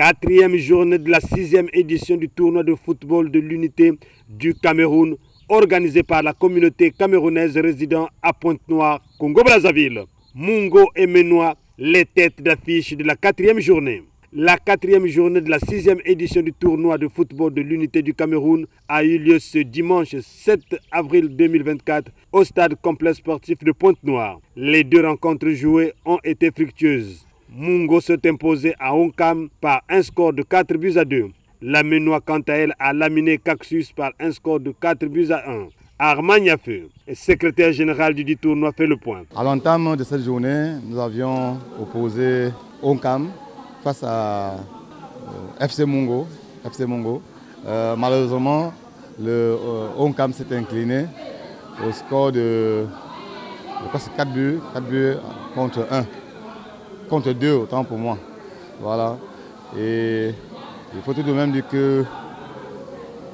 Quatrième journée de la 6e édition du tournoi de football de l'unité du Cameroun, organisé par la communauté camerounaise résidant à Pointe-Noire, Congo-Brazzaville. Mungo et Menois, les têtes d'affiche de la 4e journée. La 4e journée de la 6e édition du tournoi de football de l'unité du Cameroun a eu lieu ce dimanche 7 avril 2024 au stade complexe sportif de Pointe-Noire. Les deux rencontres jouées ont été fructueuses. Mungo s'est imposé à Onkam par un score de 4 buts à 2. La Menois, quant à elle, a laminé Caxus par un score de 4 buts à 1. Armand Niafeu, secrétaire général du tournoi, fait le point. À l'entame de cette journée, nous avions opposé Onkam face à FC Mungo. Malheureusement, le Onkam s'est incliné au score de 4 buts contre 1. Contre 2, autant pour moi. Voilà. Et il faut tout de même dire que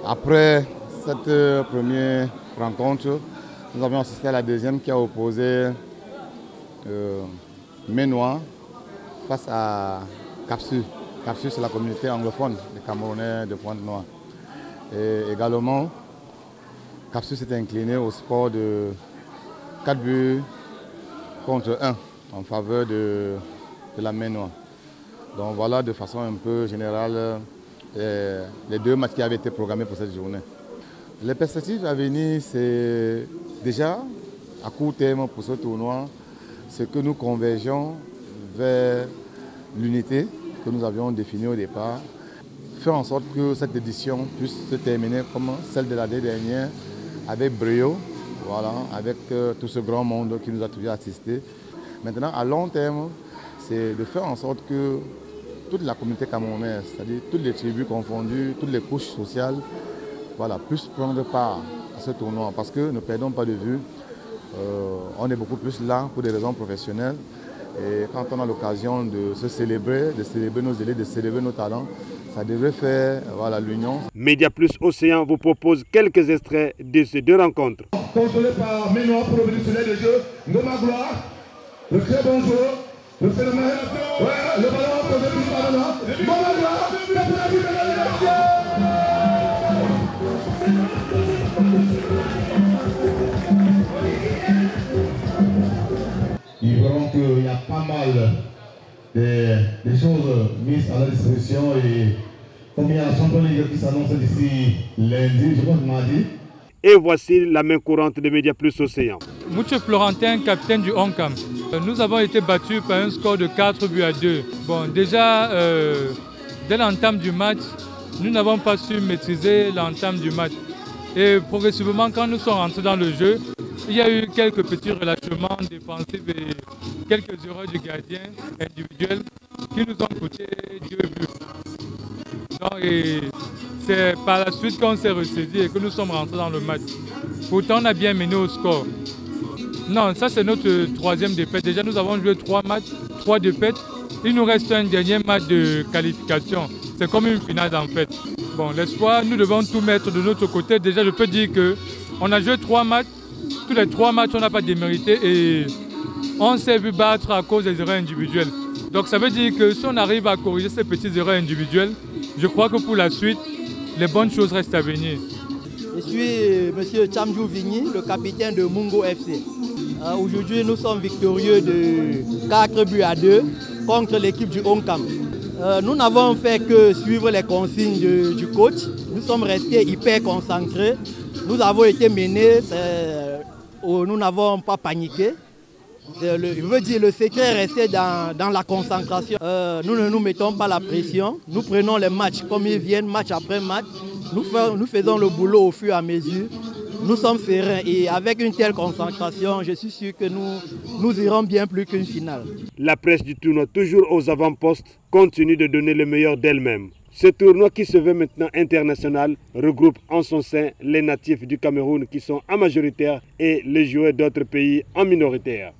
après cette première rencontre, nous avions assisté à la deuxième qui a opposé Menois face à Caxus. Caxus, c'est la communauté anglophone des Camerounais de Pointe-Noire. Et également, Caxus s'est incliné au score de 4 buts contre 1 en faveur de la Menois. Donc voilà de façon un peu générale les deux matchs qui avaient été programmés pour cette journée. Les perspectives à venir, c'est déjà à court terme pour ce tournoi, c'est que nous convergeons vers l'unité que nous avions définie au départ, faire en sorte que cette édition puisse se terminer comme celle de l'année dernière avec brio, voilà, avec tout ce grand monde qui nous a toujours assistés. Maintenant, à long terme, c'est de faire en sorte que toute la communauté camerounaise, c'est-à-dire toutes les tribus confondues, toutes les couches sociales, voilà, puissent prendre part à ce tournoi. Parce que ne perdons pas de vue, on est beaucoup plus là pour des raisons professionnelles. Et quand on a l'occasion de se célébrer, de célébrer nos élites, de célébrer nos talents, ça devrait faire voilà, l'union. Média Plus Océan vous propose quelques extraits de ces deux rencontres. Contrôlé par Menois pour le de jeu, Ngoma Gloire, le très bon joueur, le phénomène, ouais, le ballon conduit par Menois, Ngoma Gloire, la pénalité de l'égalisation. Ils verront qu'il y a pas mal de choses mises à la disposition et comme il y a la Champions League qui s'annonce d'ici lundi, je pense mardi. Et voici la main courante de Média Plus Océan. Mouche Florentin, capitaine du Onkam. Nous avons été battus par un score de 4 buts à 2. Bon, déjà, dès l'entame du match, nous n'avons pas su maîtriser l'entame du match. Et progressivement, quand nous sommes rentrés dans le jeu, il y a eu quelques petits relâchements défensifs et quelques erreurs du gardien individuel qui nous ont coûté 2 buts. C'est par la suite qu'on s'est ressaisi et que nous sommes rentrés dans le match. Pourtant, on a bien mené au score. Non, ça c'est notre troisième défaite. Déjà, nous avons joué 3 matchs, 3 défaites. Il nous reste un dernier match de qualification. C'est comme une finale en fait. Bon, l'espoir, nous devons tout mettre de notre côté. Déjà, je peux dire qu'on a joué 3 matchs. Tous les 3 matchs, on n'a pas démérité et on s'est vu battre à cause des erreurs individuelles. Donc ça veut dire que si on arrive à corriger ces petites erreurs individuelles, je crois que pour la suite, les bonnes choses restent à venir. Je suis M. Chamjou Vigny, le capitaine de Mungo FC. Aujourd'hui, nous sommes victorieux de 4 buts à 2 contre l'équipe du Onkam. Nous n'avons fait que suivre les consignes du coach. Nous sommes restés hyper concentrés. Nous avons été menés, nous n'avons pas paniqué. Je veux dire, le secret est resté dans la concentration. Nous ne nous mettons pas la pression. Nous prenons les matchs comme ils viennent, match après match. Nous faisons le boulot au fur et à mesure. Nous sommes sereins et avec une telle concentration, je suis sûr que nous irons bien plus qu'une finale. La presse du tournoi, toujours aux avant-postes, continue de donner le meilleur d'elle-même. Ce tournoi qui se veut maintenant international regroupe en son sein les natifs du Cameroun qui sont en majoritaire et les joueurs d'autres pays en minoritaire.